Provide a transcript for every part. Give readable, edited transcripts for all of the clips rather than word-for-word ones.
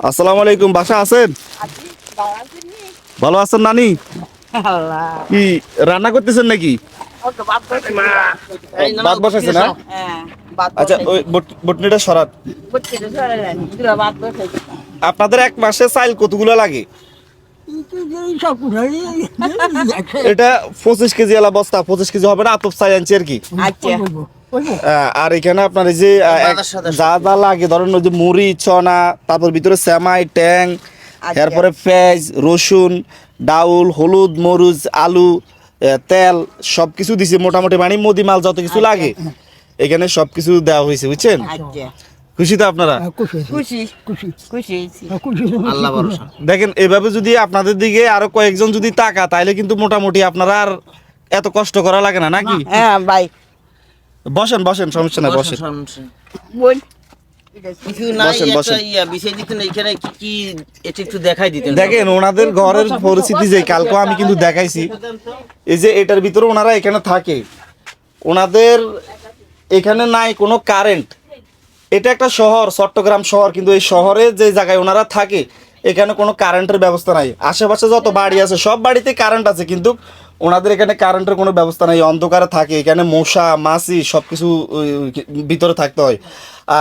আসসালামু আলাইকুম, বাসা আছেন? ভালো আছেন নানি? কি রান্না করতেছেন নাকি? ভাত বসাইছে না? আচ্ছা, ওই বটনিটা সরাত। আপনাদের এক মাসে চাইল কতগুলো লাগে? এটা 25 কেজি আলা বস্তা, 25 কেজি হবে না, আতপ চাই আনছি আর কি। আর এখানে আপনার এই যে যা যা লাগে ধরেন ওই যে মুড়ি, চনা, তারপর ভিতরে সেমাই, ট্যাং, এরপরে পেঁয়াজ, রসুন, ডাউল, হলুদ, মরিচ, আলু, তেল সবকিছু দিছে মোটামুটি, মানে মুদি মাল যত কিছু লাগে এখানে সবকিছু দেওয়া হয়েছে, বুঝছেন? খুশি তো আপনারা? আল্লাহ ভরসা। দেখেন এভাবে যদি আপনাদের দিকে আরো কয়েকজন যদি তাকা তাহলে কিন্তু মোটামুটি আপনারা আর এত কষ্ট করা লাগে না নাকি? হ্যাঁ ভাই, বসেন বসেন, সমস্যা নাই, বসেন। কিছু নাই, বসেন, একটা বসেন। বিষয় দিতেন এখানে কি কি এটা একটু দেখাই দিতেন। দেখেন ওনাদের ঘরের পরিস্থিতি যে কালকে আমি কিন্তু দেখাইছি, এই যে এটার ভিতরে ওনারা এখানে থাকে, ওনাদের এখানে নাই কোনো কারেন্ট। এটা একটা শহর, চট্টগ্রাম শহর, কিন্তু এই শহরে যে জায়গায় ওনারা থাকে এখানে কোনো কারেন্টের ব্যবস্থা নাই। আশেপাশে যত বাড়ি আছে সব বাড়িতে কারেন্ট আছে, কিন্তু ওনাদের এখানে কারেন্টের কোনো ব্যবস্থা নাই, অন্ধকারে থাকে। এখানে মশা মাছি সব কিছু ভিতরে থাকতে হয়।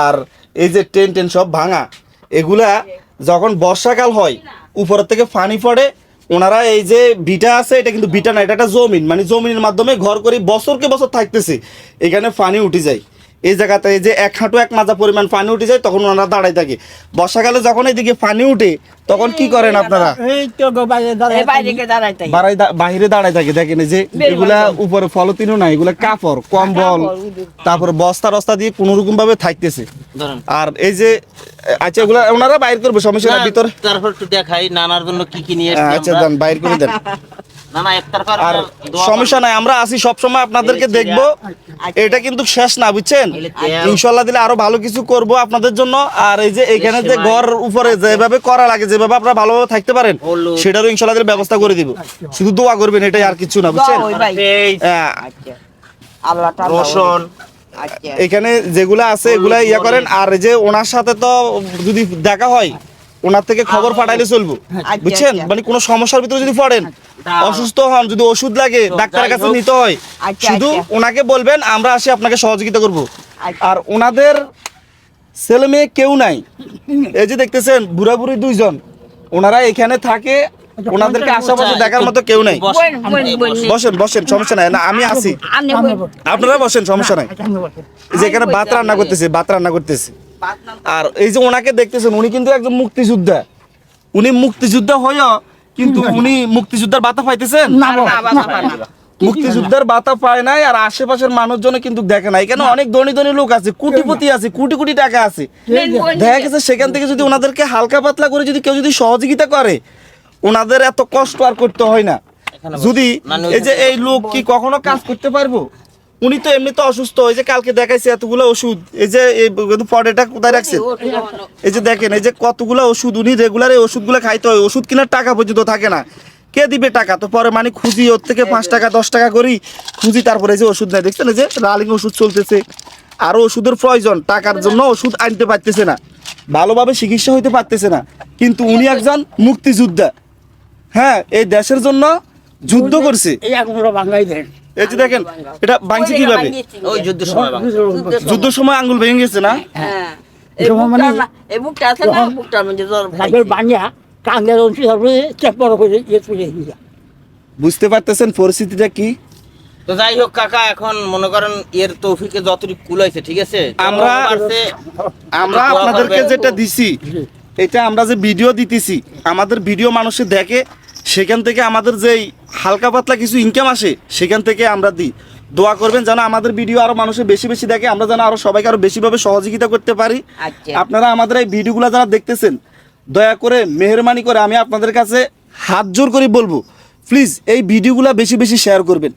আর এই যে টেন সব ভাঙা, এগুলা যখন বর্ষাকাল হয় উপরের থেকে পানি পড়ে, ওনারা এই যে ভিটা আছে, এটা কিন্তু ভিটা না, এটা একটা জমিন, মানে জমিনের মাধ্যমে ঘর করে বছরকে বছর থাকতেছে, এখানে পানি উঠে যায়। এই জায়গাতে এই যে এক হাঁটু এক মাজা পরিমাণ পানি উঠে যায়, তখন ওনারা দাঁড়ায় থাকে। বর্ষাকালে যখন এইদিকে পানি উঠে তখন কি করেন আপনারা? বাহিরে দাঁড়ায় থাকে। দেখেন এই যে এগুলা উপরে ফলতিনও না, এগুলা কাপড় কম্বল তারপরে বস্তা রস্তা দিয়ে কোন রকম ভাবে থাকতেছে। আর এই যে আচ্ছা এগুলা ওনারা বাইর করবে, সমস্যা না, ভিতর তারপর একটু দেখাই নানার জন্য কি কি নিয়ে এসেছি আচ্ছা আমরা। দেন, বাইর করে দেন। নানা ইফতার কর আর সমস্যা নাই, আমরা আছি সব সময় আপনাদেরকে দেখবো। এটা কিন্তু শেষ না, বুঝছেন? ইনশাল্লাহ দিলে আরো ভালো কিছু করব আপনাদের জন্য। আর এই যে এখানে যে ঘর উপরে যেভাবে করা লাগে, যেভাবে আপনারা ভালোভাবে থাকতে পারেন সেটারও ইনশাল্লাহ দিলে ব্যবস্থা করে দিব। শুধু দোয়া করবেন, এটাই, আর কিছু না, বুঝছেন? হ্যাঁ, রসুন এখানে যেগুলা আছে এগুলা ইয়া করেন। আর যে ওনার সাথে তো যদি দেখা হয় ওনার থেকে খবর পাঠাইলে চলবো, বুঝছেন? মানে কোনো সমস্যার ভিতরে যদি পড়েন, অসুস্থ হন, যদি ওষুধ লাগে ডাক্তারের কাছে নিতে হয়, শুধু ওনাকে বলবেন, আমরা আসি আপনাকে সহযোগিতা করব। আর ওনাদের ছেলে মেয়ে কেউ নাই, এই যে দেখতেছেন বুড়া বুড়ি দুইজন, ওনারা এখানে থাকে, ওনাদেরকে আশেপাশে দেখার মতো কেউ নাই। বসেন বসেন, সমস্যা নাই, না আমি আছি, আপনারা বসেন, সমস্যা নাই। যে এখানে ভাত রান্না করতেছে, ভাত রান্না করতেছে। আর এই যে ওনাকে দেখতেছেন, উনি কিন্তু একজন মুক্তিযোদ্ধা। উনি মুক্তিযোদ্ধা হয়েও কিন্তু উনি মুক্তিযোদ্ধার ভাতা পাইতেছেন না, মুক্তিযোদ্ধার ভাতা পায় নাই। আর আশেপাশের মানুষজন কিন্তু দেখে না। এখানে অনেক ধনী ধনী লোক আছে, কোটিপতি আছে, কোটি কোটি টাকা আছে, দেখা গেছে সেখান থেকে যদি ওনাদেরকে হালকা পাতলা করে যদি কেউ যদি সহযোগিতা করে, ওনাদের এত কষ্ট আর করতে হয় না। যদি এই যে এই লোক কি কখনো কাজ করতে পারবো? উনি তো এমনি তো অসুস্থ, এই যে কালকে দেখাইছে এতগুলো ওষুধ, এই যে পটেটা কোথায় রাখছেন, এই যে দেখেন এই যে কতগুলো ওষুধ, উনি রেগুলার এই ওষুধগুলো খাইতে হয়, ওষুধ কেনার টাকা পর্যন্ত থাকে না। কে দিবে টাকা? তো পরে মানে খুঁজি ওর থেকে 5 টাকা 10 টাকা করি খুঁজি, তারপরে এই যে ওষুধ নেয়। দেখছেন এই যে রালিং ওষুধ চলতেছে, আরো ওষুধের প্রয়োজন, টাকার জন্য ওষুধ আনতে পারতেছে না, ভালোভাবে চিকিৎসা হইতে পারতেছে না। কিন্তু উনি একজন মুক্তিযোদ্ধা, হ্যাঁ, এই দেশের জন্য যুদ্ধ করছে। এই যে দেখেন এটা ভাঙছে কিভাবে, ওই যুদ্ধের সময় যুদ্ধের সময় আঙ্গুল ভেঙে গেছে না? বুঝতে পারতেছেন পরিস্থিতিটা কি? তো যাই হোক কাকা, এখন মনে করেন এর তৌফিকে যতটুকু কুলাইছে, ঠিক আছে, আমরা আপনাদেরকে যেটা দিছি, এটা আমরা যে ভিডিও দিতেছি, আমাদের ভিডিও মানুষে দেখে, সেখান থেকে আমাদের যেই হালকা পাতলা কিছু ইনকাম আসে সেখান থেকে আমরা দিই। দোয়া করবেন যেন আমাদের ভিডিও আরো মানুষের বেশি বেশি দেখে, আমরা যেন আরো সবাইকে আরো বেশিভাবে সহযোগিতা করতে পারি। আপনারা আমাদের এই ভিডিওগুলো যারা দেখতেছেন, দয়া করে মেহেরবানি করে আমি আপনাদের কাছে হাত জোর করে বলবো, প্লিজ এই ভিডিওগুলো বেশি বেশি শেয়ার করবেন।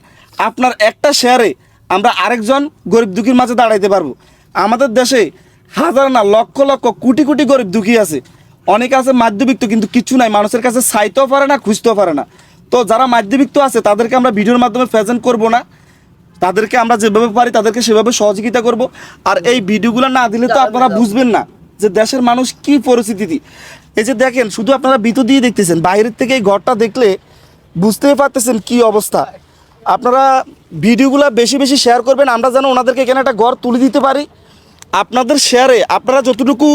আপনার একটা শেয়ারে আমরা আরেকজন গরিব দুঃখীর মাঝে দাঁড়াইতে পারবো। আমাদের দেশে হাজার না লক্ষ লক্ষ কোটি কোটি গরিব দুঃখী আছে, অনেকে আছে মধ্যবিত্ত, কিন্তু কিছু নাই, মানুষের কাছে চাইতেও পারে না, খুঁজতেও পারে না। তো যারা মধ্যবিত্ত আছে তাদেরকে আমরা ভিডিওর মাধ্যমে প্রেজেন্ট করব না, তাদেরকে আমরা যেভাবে পারি তাদেরকে সেভাবে সহযোগিতা করব। আর এই ভিডিওগুলো না দিলে তো আপনারা বুঝবেন না যে দেশের মানুষ কি পরিস্থিতি। এই যে দেখেন, শুধু আপনারা ভিতর দিয়ে দেখতেছেন, বাইরের থেকে এই ঘরটা দেখলে বুঝতেই পারতেছেন কি অবস্থা। আপনারা ভিডিওগুলো বেশি বেশি শেয়ার করবেন, আমরা যেন ওনাদেরকে এখানে একটা ঘর তুলে দিতে পারি। আপনাদের শেয়ারে আপনারা যতটুকু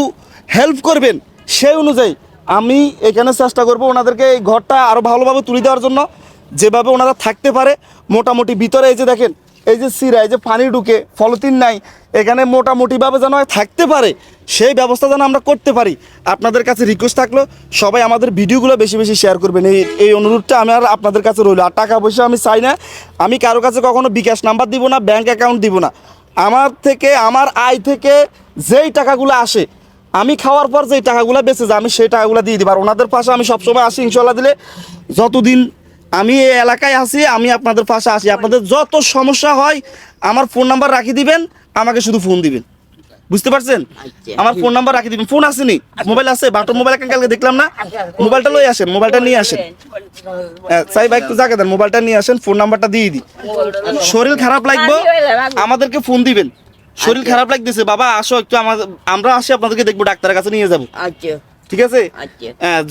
হেল্প করবেন সেই অনুযায়ী আমি এখানে চেষ্টা করব ওনাদেরকে এই ঘরটা আরও ভালোভাবে তুলে দেওয়ার জন্য, যেভাবে ওনারা থাকতে পারে। মোটামুটি ভিতরে এই যে দেখেন, এই যে সিরা, এই যে পানি ঢুকে, ফলতিন নাই, এখানে মোটামুটিভাবে যেন থাকতে পারে সেই ব্যবস্থা যেন আমরা করতে পারি। আপনাদের কাছে রিকোয়েস্ট থাকলো সবাই আমাদের ভিডিওগুলো বেশি বেশি শেয়ার করবেন, এই অনুরোধটা আমি আর আপনাদের কাছে রইল। আর টাকা পয়সা আমি চাই না, আমি কারো কাছে কখনো বিকাশ নাম্বার দিব না, ব্যাংক অ্যাকাউন্ট দিব না। আমার থেকে, আমার আয় থেকে যেই টাকাগুলো আসে, আমি খাওয়ার পর যেই টাকাগুলো বেঁচে যায় আমি সেই টাকাগুলো দিয়ে দিব। আর ওনাদের পাশে আমি সবসময় আসি ইনশাল্লাহ। দিলে যতদিন আমি এই এলাকায় আসি আমি আপনাদের পাশে আসি। আপনাদের যত সমস্যা হয় আমার ফোন নাম্বার রাখি দিবেন, আমাকে শুধু ফোন দিবেন, বুঝতে পারছেন? আমার ফোন নাম্বার রাখি দিবেন। ফোন আসেনি, মোবাইল আছে, বাটন মোবাইল কালকে দেখলাম না, মোবাইলটা লই আসেন, মোবাইলটা নিয়ে আসেন। সাই ভাই একটু জায়গা দেন, মোবাইলটা নিয়ে আসেন, ফোন নাম্বারটা দিয়ে দিই। শরীর খারাপ লাগবে আমাদেরকে ফোন দিবেন। শরীর খারাপ লাগতেছে বাবা, আসো একটু, আমরা আসি আপনাদেরকে দেখবো, ডাক্তারের কাছে নিয়ে যাবো, ঠিক আছে?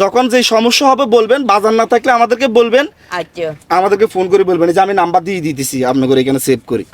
যখন যে সমস্যা হবে বলবেন, বাজার না থাকলে আমাদেরকে বলবেন, আমাদেরকে ফোন করে বলবেন যে আমি নাম্বার দিয়ে দিতেছি আপনাদের এখানে সেভ করি।